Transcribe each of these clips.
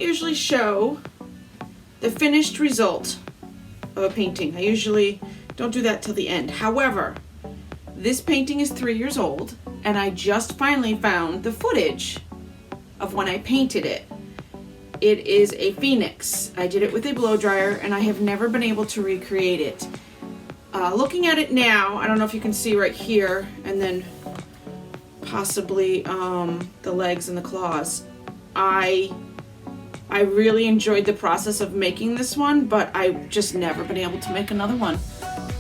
usually show the finished result of a painting. I usually don't do that till the end. However, this painting is 3 years old, and I just finally found the footage of when I painted it. It is a phoenix. I did it with a blow dryer, and I have never been able to recreate it. Looking at it now, I don't know if you can see right here, and then possibly the legs and the claws. I really enjoyed the process of making this one, but I've just never been able to make another one.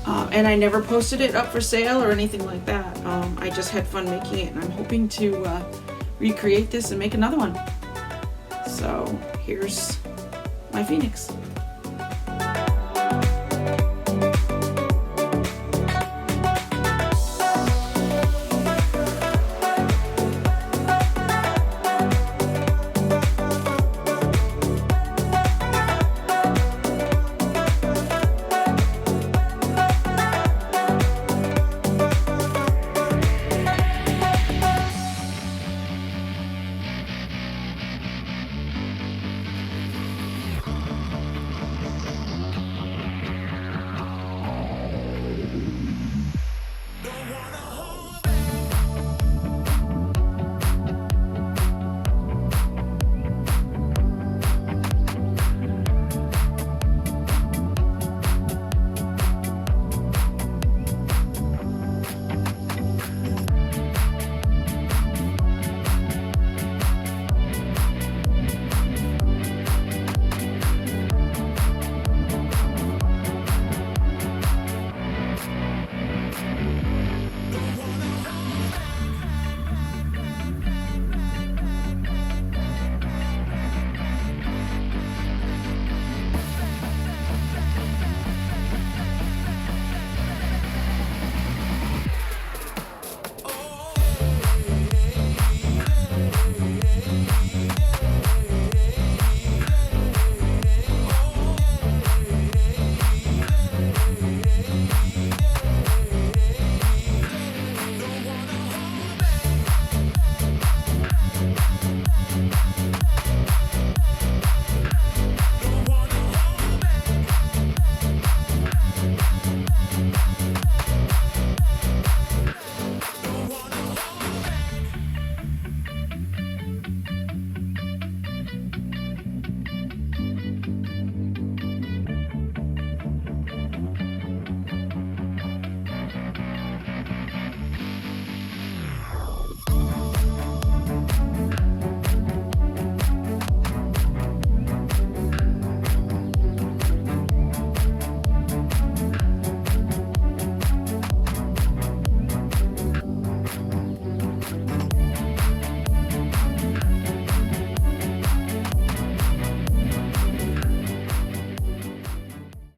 And I never posted it up for sale or anything like that. I just had fun making it, and I'm hoping to recreate this and make another one. So here's my phoenix.